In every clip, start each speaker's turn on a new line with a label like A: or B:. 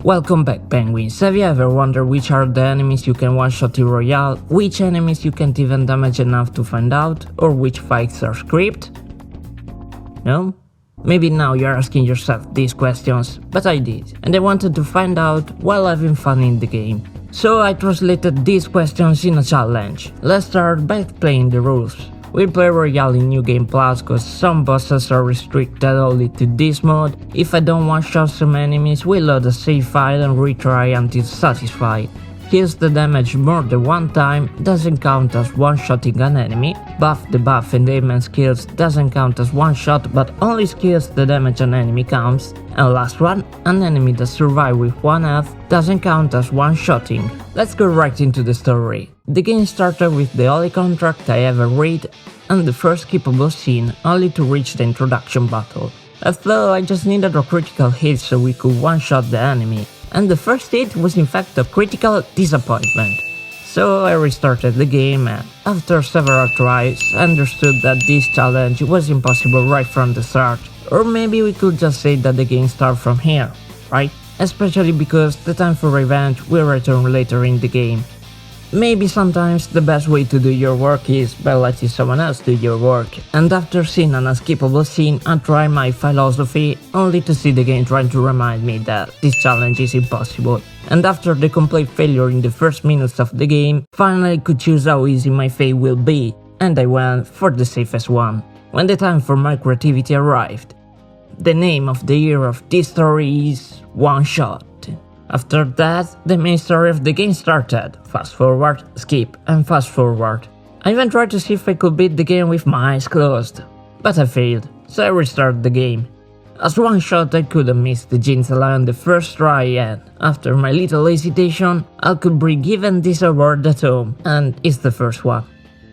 A: Welcome back, penguins. Have you ever wondered which are the enemies you can one-shot in Royale, which enemies you can't even damage enough to find out, or which fights are scripted? No? Maybe now you're asking yourself these questions, but I did, and I wanted to find out while having fun in the game. So I translated these questions in a challenge. Let's start by explaining the rules. We'll play Royale in New Game Plus cause some bosses are restricted only to this mode. If I don't one-shot some enemies, we'll load a save file and retry until satisfied. Kills the damage more than one time doesn't count as one-shotting an enemy. Buff, debuff and ailment skills doesn't count as one-shot but only skills the damage an enemy counts. And last one, an enemy that survives with 1 health doesn't count as one-shotting. Let's go right into the story. The game started with the only contract I ever read and the first skippable scene only to reach the introduction battle. I thought I just needed a critical hit so we could one-shot the enemy. And the first hit was in fact a critical disappointment. So I restarted the game and, after several tries, I understood that this challenge was impossible right from the start. Or maybe we could just say that the game starts from here, right? Especially because the time for revenge will return later in the game. Maybe sometimes the best way to do your work is by letting someone else do your work, and after seeing an unskippable scene I tried my philosophy only to see the game trying to remind me that this challenge is impossible. And after the complete failure in the first minutes of the game, finally I could choose how easy my fate will be, and I went for the safest one. When the time for my creativity arrived. The name of the year of this story is One Shot. After that, the main story of the game started. Fast forward, skip, and fast forward. I even tried to see if I could beat the game with my eyes closed, but I failed, so I restarted the game. As one shot I couldn't miss the Jinzala on the first try and, after my little hesitation, I could bring even this award at home, and it's the first one.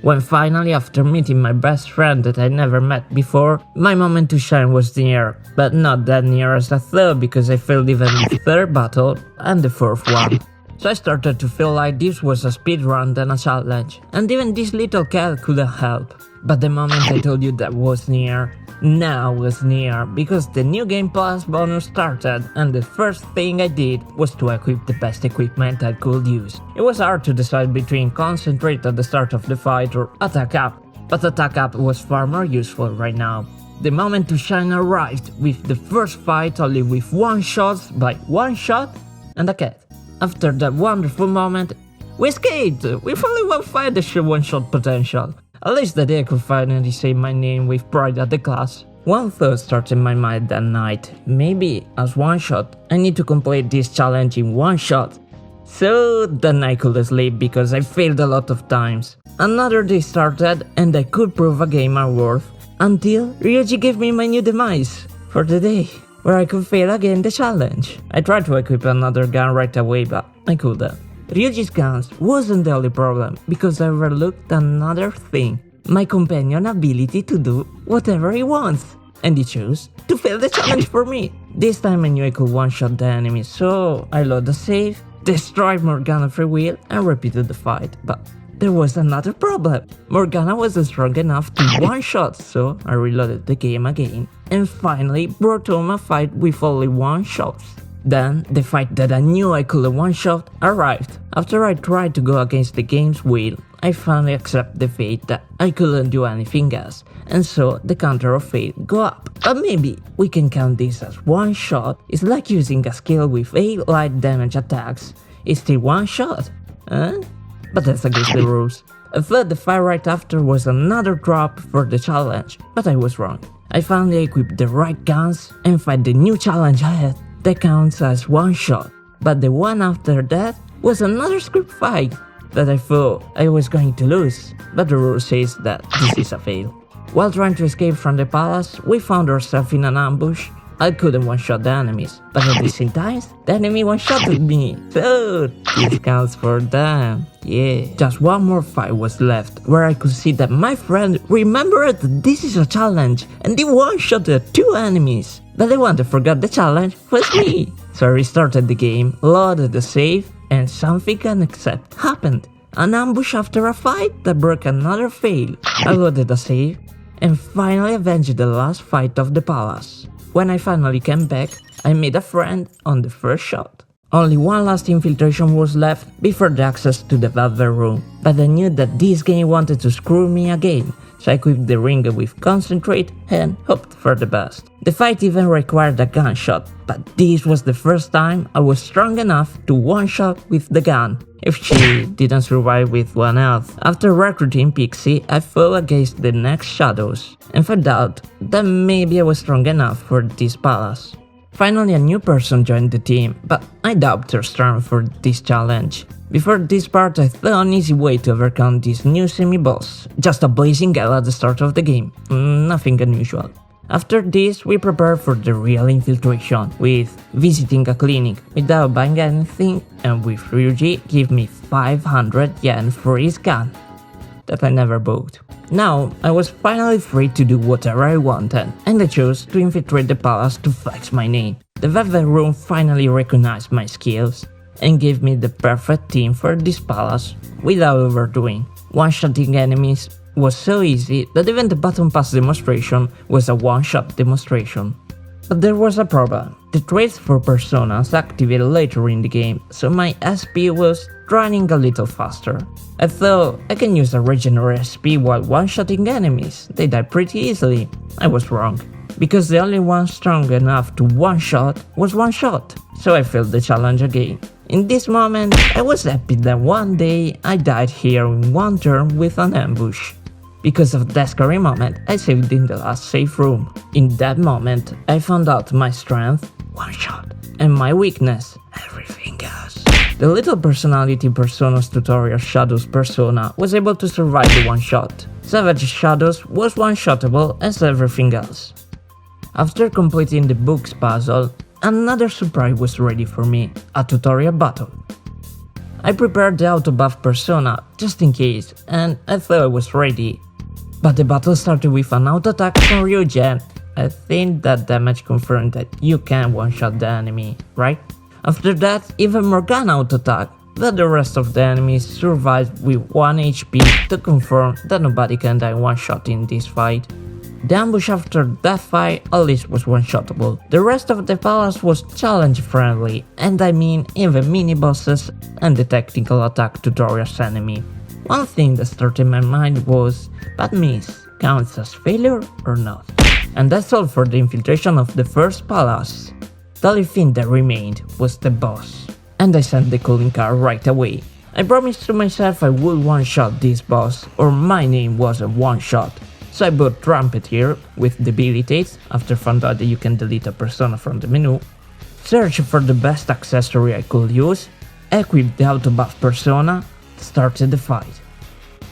A: When finally, after meeting my best friend that I never met before, my moment to shine was near, but not that near as I thought because I failed even the third battle and the fourth one. So I started to feel like this was a speedrun than a challenge, and even this little cat couldn't help. But the moment I told you that was near, now was near, because the New Game Plus bonus started and the first thing I did was to equip the best equipment I could use. It was hard to decide between concentrate at the start of the fight or attack up, but attack up was far more useful right now. The moment to shine arrived with the first fight only with one shot by one shot and a cat. After that wonderful moment, we escaped with only one fight that showed one shot potential. At least that day I could finally say my name with pride at the class. One thought started in my mind that night. Maybe, as one shot, I need to complete this challenge in one shot. So then I couldn't sleep because I failed a lot of times. Another day started and I could prove a gamer worth. Until Ryuji gave me my new demise for the day, where I could fail again the challenge. I tried to equip another gun right away but I couldn't. Ryuji's guns wasn't the only problem, because I overlooked another thing. My companion ability to do whatever he wants. And he chose to fail the challenge for me. This time I knew I could one-shot the enemy, so I loaded the save, destroyed Morgana free will and repeated the fight. But there was another problem. Morgana wasn't strong enough to one-shot, so I reloaded the game again. And finally brought home a fight with only one shot. Then, the fight that I knew I couldn't one-shot arrived. After I tried to go against the game's will, I finally accepted the fate that I couldn't do anything else, and so the counter of fate go up. But maybe we can count this as one shot. It's like using a skill with 8 light damage attacks. It's still one shot, huh? But that's against the rules. I thought the fight right after was another drop for the challenge, but I was wrong. I finally equipped the right guns and fight the new challenge ahead. That counts as one shot, but the one after that was another script fight that I thought I was going to lose, but the rule says that this is a fail. While trying to escape from the palace, we found ourselves in an ambush. I couldn't one-shot the enemies, but at the same time, the enemy one-shotted me, so this counts for them, yeah. Just one more fight was left, where I could see that my friend remembered that this is a challenge, and he one-shotted 2 enemies. But the one that forgot the challenge was me. So I restarted the game, loaded the save, and something unexpected happened. An ambush after a fight that broke another fail. I loaded a save, and finally avenged the last fight of the palace. When I finally came back, I made a friend on the first shot. Only one last infiltration was left before the access to the Velvet Room, but I knew that this game wanted to screw me again, so I equipped the ring with concentrate and hoped for the best. The fight even required a gunshot, but this was the first time I was strong enough to one-shot with the gun, if she didn't survive with 1 health. After recruiting Pixie, I fought against the next shadows, and found out that maybe I was strong enough for this palace. Finally, a new person joined the team, but I doubt her strength for this challenge. Before this part, I thought an easy way to overcome this new semi-boss, just a blazing gale at the start of the game, nothing unusual. After this, we prepare for the real infiltration, with visiting a clinic without buying anything, and with Ryuji give me 500 yen for his gun that I never bought. Now, I was finally free to do whatever I wanted, and I chose to infiltrate the palace to flex my name. The Velvet Room finally recognized my skills, and gave me the perfect team for this palace without overdoing. One-shotting enemies was so easy that even the button pass demonstration was a one-shot demonstration. But there was a problem. The traits for personas activated later in the game, so my SP was running a little faster. I thought I can use a regenerate SP while one-shotting enemies, they die pretty easily. I was wrong, because the only one strong enough to one-shot was one-shot, so I failed the challenge again. In this moment, I was happy that one day I died here in one turn with an ambush. Because of that scary moment, I saved in the last safe room. In that moment, I found out my strength, one shot, and my weakness, everything else. The little personality personas tutorial Shadows persona was able to survive the one shot. Savage Shadows was one-shottable as everything else. After completing the books puzzle, another surprise was ready for me, a tutorial battle. I prepared the auto buff persona just in case, and I thought I was ready. But the battle started with an auto attack from Ryuji. I think that damage confirmed that you can one-shot the enemy, right? After that, even more gun auto attack, but the rest of the enemies survived with 1 HP to confirm that nobody can die one-shot in this fight. The ambush after that fight at least was one-shottable. The rest of the palace was challenge-friendly, and I mean even mini-bosses and the technical attack tutorials enemy. One thing that started in my mind was, but miss counts as failure or not? And that's all for the infiltration of the first palace. The only thing that remained was the boss, and I sent the calling card right away. I promised to myself I would one-shot this boss, or my name was a one-shot. So I bought Trumpeter with debilitates after found out that you can delete a persona from the menu, searched for the best accessory I could use, equipped the auto buff persona, started the fight.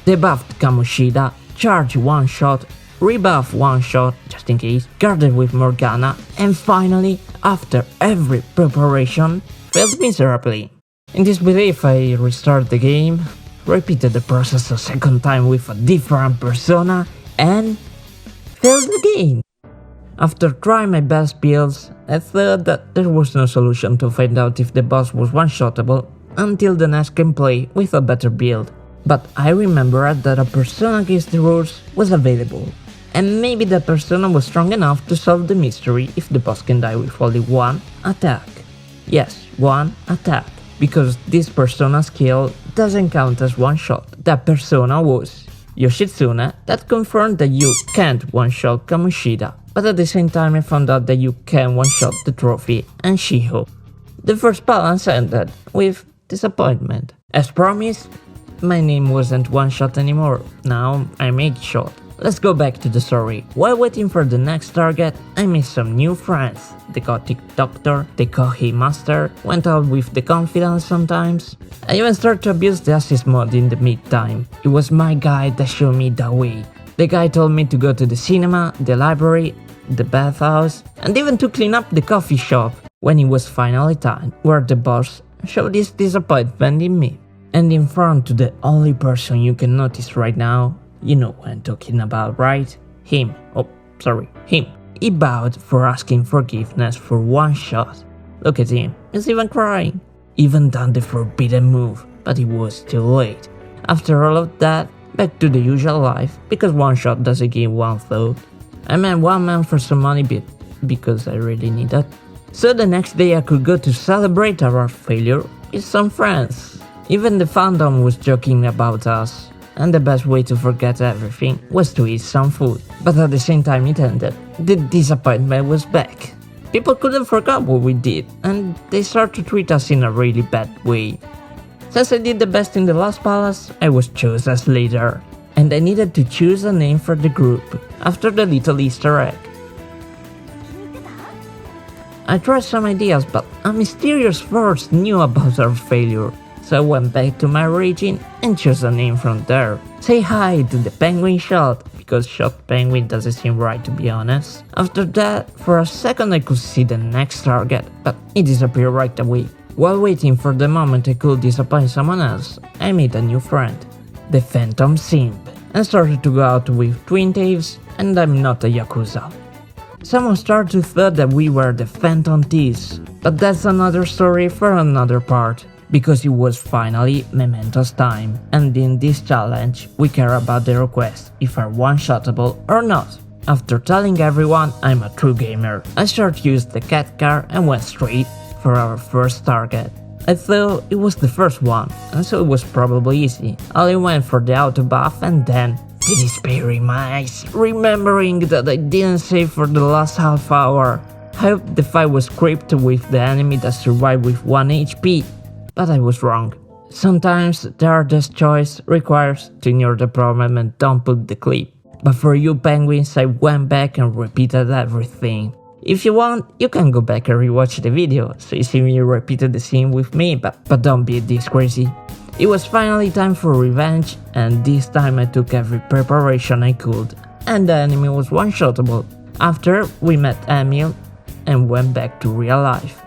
A: Debuffed Kamoshida, charge one shot, rebuff one shot just in case, guarded with Morgana, and finally, after every preparation, failed miserably. In disbelief I restarted the game, repeated the process a second time with a different persona, and failed again. After trying my best builds, I thought that there was no solution to find out if the boss was one-shottable until the next gameplay with a better build. But I remembered that a persona against the rules was available, and maybe that persona was strong enough to solve the mystery if the boss can die with only one attack. Yes, one attack, because this persona skill doesn't count as one shot. That persona was Yoshitsune, that confirmed that you can't one-shot Kamoshida, but at the same time I found out that you can one-shot the trophy and Shiho. The first balance ended with disappointment. As promised, my name wasn't one-shot anymore, now I'm 8-shot. Let's go back to the story. While waiting for the next target, I made some new friends. The Gothic Doctor, the Kohi Master, went out with the Confidence sometimes. I even started to abuse the assist mod in the mid-time. It was my guy that showed me the way. The guy told me to go to the cinema, the library, the bathhouse, and even to clean up the coffee shop when it was finally time, where the boss showed his disappointment in me. And in front to the only person you can notice right now, you know what I'm talking about, right? Him. Him. He bowed for asking forgiveness for one shot. Look at him, he's even crying. Even done the forbidden move, but it was too late. After all of that, back to the usual life, because one shot doesn't give one thought. I met one man for some money because I really need it. So the next day I could go to celebrate our failure with some friends. Even the fandom was joking about us. And the best way to forget everything was to eat some food. But at the same time it ended, the disappointment was back. People couldn't forget what we did, and they started to treat us in a really bad way. Since I did the best in the Lost Palace, I was chosen as leader, and I needed to choose a name for the group, after the little Easter egg. I tried some ideas, but a mysterious force knew about our failure, so I went back to my region and chose a name from there. Say hi to the penguin shot, because shot penguin doesn't seem right to be honest. After that, for a second I could see the next target, but it disappeared right away. While waiting for the moment I could disappoint someone else, I made a new friend, the Phantom Simp, and started to go out with twin thieves, and I'm not a Yakuza. Someone started to thought that we were the Phantom Thieves, but that's another story for another part, because it was finally mementos time, and in this challenge we care about the requests, if are one-shottable or not. After telling everyone I'm a true gamer, I started to use the cat card and went straight for our first target. I thought it was the first one, and so it was probably easy. I went for the auto buff and then the despair in my eyes, remembering that I didn't save for the last half hour. I hoped the fight was scripted with the enemy that survived with 1 HP, but I was wrong. Sometimes the hardest choice requires to ignore the problem and don't put the clip. But for you penguins, I went back and repeated everything. If you want, you can go back and rewatch the video, so you see me repeated the scene with me, but don't be this crazy. It was finally time for revenge, and this time I took every preparation I could, and the enemy was one-shottable. After, we met Emil and went back to real life.